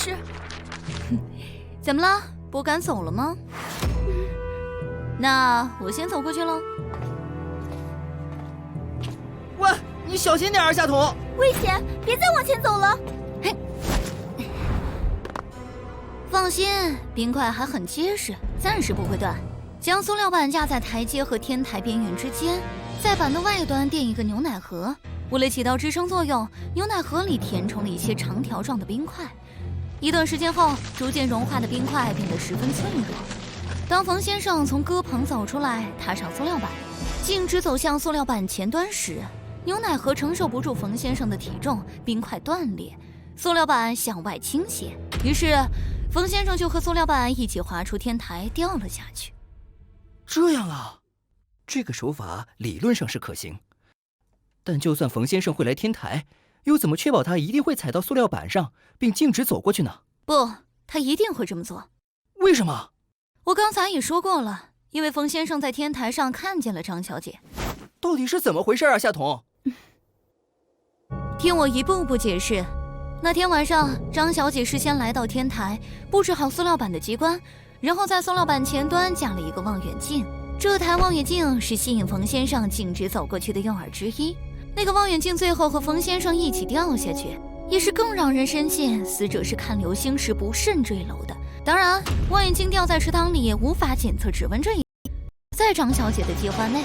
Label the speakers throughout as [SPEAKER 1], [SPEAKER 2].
[SPEAKER 1] 是。
[SPEAKER 2] 怎么了？不敢走了吗？那我先走过去喽。
[SPEAKER 3] 喂，你小心点啊，夏彤！
[SPEAKER 1] 危险，别再往前走了。
[SPEAKER 2] 嘿，放心，冰块还很结实，暂时不会断。将塑料板架在台阶和天台边缘之间，在板的外端垫一个牛奶盒。为了起到支撑作用，牛奶盒里填充了一些长条状的冰块。一段时间后，逐渐融化的冰块变得十分脆弱。当冯先生从鸽棚走出来，踏上塑料板，径直走向塑料板前端时，牛奶盒承受不住冯先生的体重，冰块断裂，塑料板向外倾斜。于是，冯先生就和塑料板一起滑出天台，掉了下去。
[SPEAKER 3] 这样啊，这个手法理论上是可行，但就算冯先生会来天台，又怎么确保他一定会踩到塑料板上，并径直走过去呢？
[SPEAKER 2] 不，他一定会这么做。
[SPEAKER 3] 为什么？
[SPEAKER 2] 我刚才也说过了，因为冯先生在天台上看见了张小姐。
[SPEAKER 3] 到底是怎么回事啊，夏彤？
[SPEAKER 2] 听我一步步解释。那天晚上，张小姐事先来到天台，布置好塑料板的机关，然后在塑料板前端架了一个望远镜。这台望远镜是吸引冯先生径直走过去的诱饵之一。那个望远镜最后和冯先生一起掉下去，也是更让人深信死者是看流星时不慎坠楼的。当然，望远镜掉在池塘里无法检测指纹这一点，在张小姐的计划内。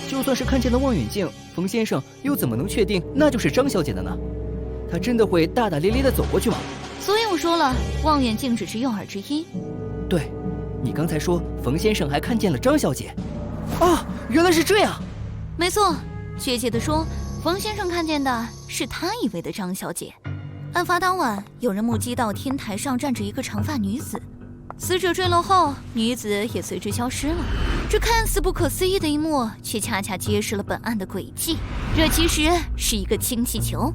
[SPEAKER 3] 就算是看见了望远镜，冯先生又怎么能确定那就是张小姐的呢？他真的会大大咧咧地走过去吗？
[SPEAKER 2] 所以我说了，望远镜只是诱饵之一。
[SPEAKER 3] 对，你刚才说冯先生还看见了张小姐。啊，原来是这样。
[SPEAKER 2] 没错，确切地说，冯先生看见的是他以为的张小姐。案发当晚，有人目击到天台上站着一个长发女子，死者坠楼后，女子也随之消失了。这看似不可思议的一幕，却恰恰揭示了本案的诡计。这其实是一个氢气球。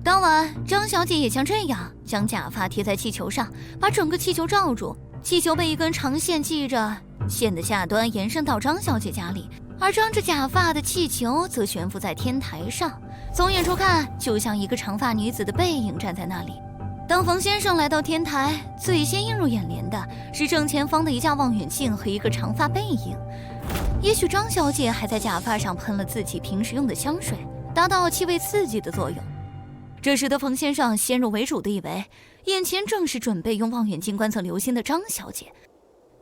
[SPEAKER 2] 当晚，张小姐也像这样将假发贴在气球上，把整个气球罩住。气球被一根长线系着，线的下端延伸到张小姐家里，而张着假发的气球则悬浮在天台上。从远处看，就像一个长发女子的背影站在那里。当冯先生来到天台，最先映入眼帘的是正前方的一架望远镜和一个长发背影。也许张小姐还在假发上喷了自己平时用的香水，达到气味刺激的作用。这使得冯先生先入为主地以为眼前正是准备用望远镜观测流星的张小姐，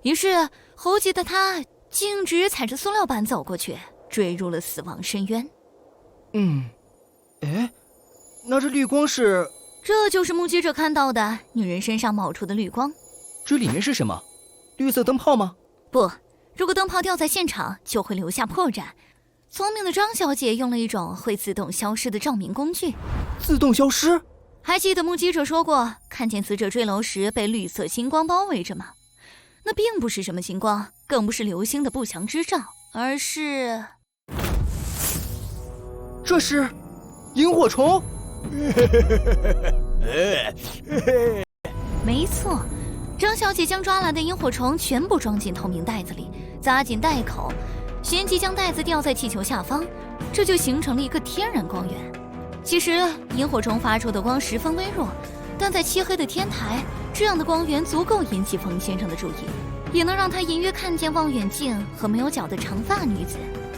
[SPEAKER 2] 于是猴急的他径直踩着塑料板走过去，坠入了死亡深渊。
[SPEAKER 3] 哎，那这绿光是？
[SPEAKER 2] 这就是目击者看到的女人身上冒出的绿光。
[SPEAKER 3] 这里面是什么？绿色灯泡吗？
[SPEAKER 2] 不，如果灯泡掉在现场，就会留下破绽。聪明的张小姐用了一种会自动消失的照明工具。
[SPEAKER 3] 自动消失？
[SPEAKER 2] 还记得目击者说过，看见死者坠楼时被绿色星光包围着吗？那并不是什么星光，更不是流星的不祥之兆，而是……
[SPEAKER 3] 这是萤火虫。
[SPEAKER 2] 没错，张小姐将抓来的萤火虫全部装进透明袋子里，扎紧袋口，旋即将袋子吊在气球下方，这就形成了一个天然光源。其实萤火虫发出的光十分微弱，但在漆黑的天台，这样的光源足够引起冯先生的注意，也能让他隐约看见望远镜和没有脚的长发女子，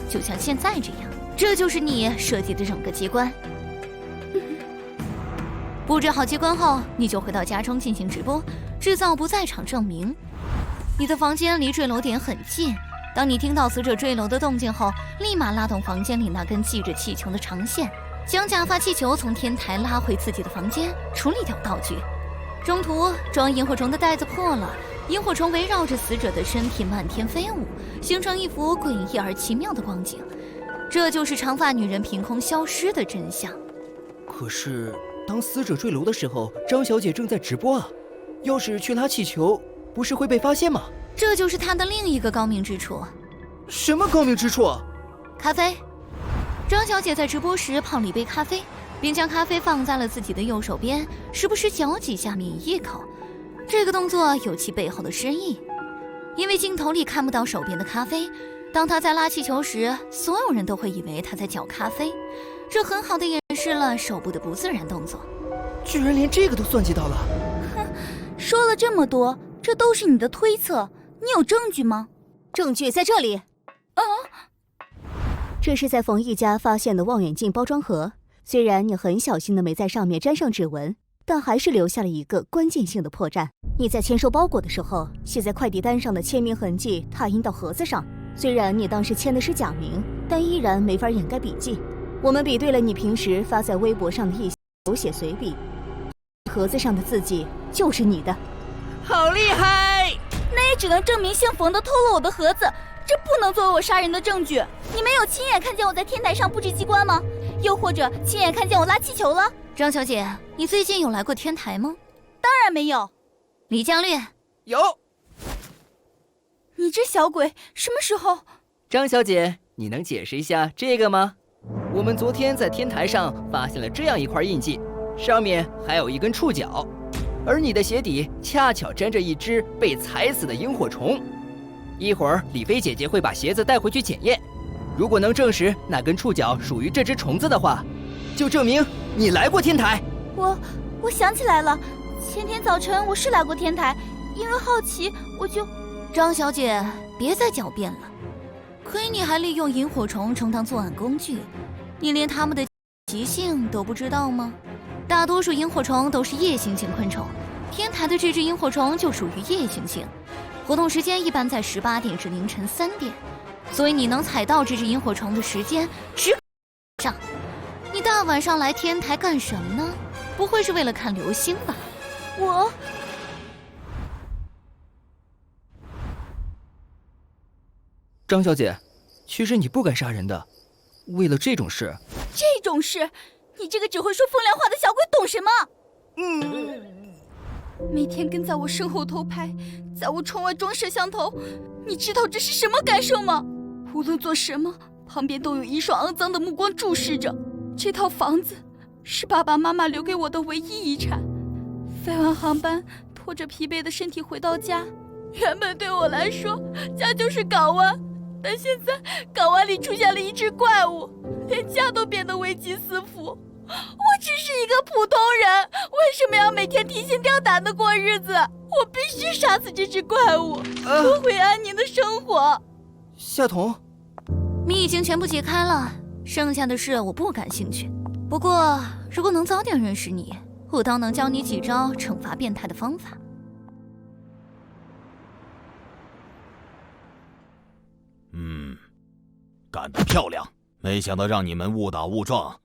[SPEAKER 2] 就像现在这样。这就是你设计的整个机关。布置好机关后，你就回到家中进行直播，制造不在场证明。你的房间离坠楼点很近，当你听到死者坠楼的动静后，立马拉动房间里那根系着气球的长线，将假发气球从天台拉回自己的房间，处理掉道具。中途装萤火虫的袋子破了，萤火虫围绕着死者的身体漫天飞舞，形成一幅诡异而奇妙的光景。这就是长发女人凭空消失的真相。
[SPEAKER 3] 可是当死者坠楼的时候，张小姐正在直播啊，要是去拉气球，不是会被发现吗？
[SPEAKER 2] 这就是她的另一个高明之处。
[SPEAKER 3] 什么高明之处？
[SPEAKER 2] 咖啡。张小姐在直播时泡了一杯咖啡，并将咖啡放在了自己的右手边，时不时搅几下抿一口。这个动作有其背后的诗意，因为镜头里看不到手边的咖啡，当她在拉气球时，所有人都会以为她在搅咖啡，这很好的掩饰了手部的不自然动作。
[SPEAKER 3] 居然连这个都算计到了。
[SPEAKER 2] 哼，
[SPEAKER 1] 说了这么多，这都是你的推测，你有证据吗？
[SPEAKER 4] 证据在这里。这是在冯毅家发现的望远镜包装盒，虽然你很小心的没在上面沾上指纹，但还是留下了一个关键性的破绽。你在签收包裹的时候，写在快递单上的签名痕迹拓印到盒子上，虽然你当时签的是假名，但依然没法掩盖笔迹。我们比对了你平时发在微博上的一些手写随笔，盒子上的字迹就是你的。
[SPEAKER 3] 好厉害！
[SPEAKER 1] 那也只能证明姓冯的偷了我的盒子，这不能作为我杀人的证据。你没有亲眼看见我在天台上布置机关吗？又或者亲眼看见我拉气球了？
[SPEAKER 2] 张小姐，你最近有来过天台吗？
[SPEAKER 1] 当然没有。
[SPEAKER 2] 李江烈，
[SPEAKER 3] 有。
[SPEAKER 1] 你这小鬼，什么时候？
[SPEAKER 3] 张小姐，你能解释一下这个吗？我们昨天在天台上发现了这样一块印记，上面还有一根触角，而你的鞋底恰巧沾着一只被踩死的萤火虫。一会儿李飞姐姐会把鞋子带回去检验，如果能证实那根触角属于这只虫子的话，就证明你来过天台。
[SPEAKER 1] 我想起来了，前天早晨我是来过天台，因为好奇我就……
[SPEAKER 2] 张小姐，别再狡辩了，亏你还利用萤火虫充当作案工具，你连它们的习性都不知道吗？大多数萤火虫都是夜行性昆虫，天台的这只萤火虫就属于夜行性，活动时间一般在18点至凌晨3点，所以你能踩到这只萤火虫的时间只上。你大晚上来天台干什么呢？不会是为了看流星吧？
[SPEAKER 3] 张小姐，其实你不敢杀人的，为了这种事。
[SPEAKER 1] 这种事，你这个只会说风凉话的小鬼懂什么？每天跟在我身后偷拍，在我窗外装摄像头，你知道这是什么感受吗？无论做什么，旁边都有一双肮脏的目光注视着。这套房子是爸爸妈妈留给我的唯一遗产。飞完航班，拖着疲惫的身体回到家，原本对我来说，家就是港湾，但现在港湾里出现了一只怪物，连家都变得危机四伏。我只是一个普通人，为什么要每天提心吊胆的过日子？我必须杀死这只怪物，夺回安宁的生活。
[SPEAKER 3] 夏彤，
[SPEAKER 2] 谜已经全部解开了，剩下的事我不感兴趣。不过，如果能早点认识你，我倒能教你几招惩罚变态的方法。
[SPEAKER 5] 干得漂亮！没想到让你们误打误撞，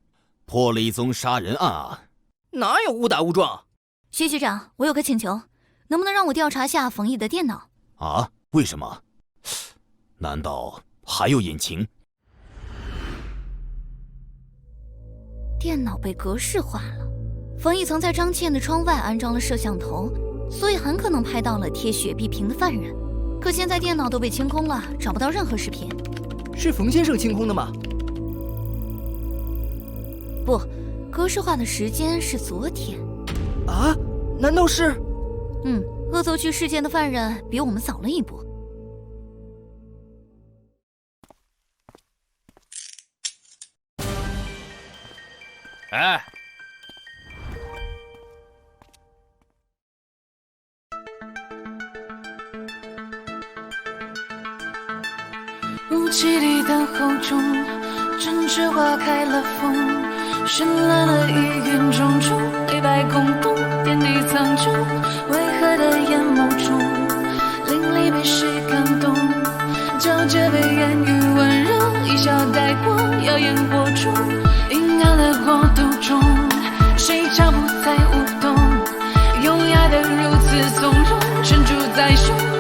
[SPEAKER 5] 破了一宗杀人案啊！
[SPEAKER 3] 哪有误打误撞？
[SPEAKER 2] 薛局长，我有个请求，能不能让我调查下冯毅的电脑？
[SPEAKER 5] 啊？为什么？难道还有隐情？
[SPEAKER 2] 电脑被格式化了，冯毅曾在张倩的窗外安装了摄像头，所以很可能拍到了贴雪碧瓶的犯人。可现在电脑都被清空了，找不到任何视频。
[SPEAKER 3] 是冯先生清空的吗？
[SPEAKER 2] 不，格式化的时间是昨天。
[SPEAKER 3] 啊？难道是？
[SPEAKER 2] 恶作剧事件的犯人比我们早了一步。
[SPEAKER 5] 哎，
[SPEAKER 6] 雾气里等候中，栀子花开了风，绚烂的意云种种，黑白空洞，天地苍穹，为何的眼眸中，淋漓被谁感动？皎洁被言语温柔，一笑带过，耀眼火中，阴暗的国度中，谁脚步在舞动？优雅的如此从容，沉住在胸。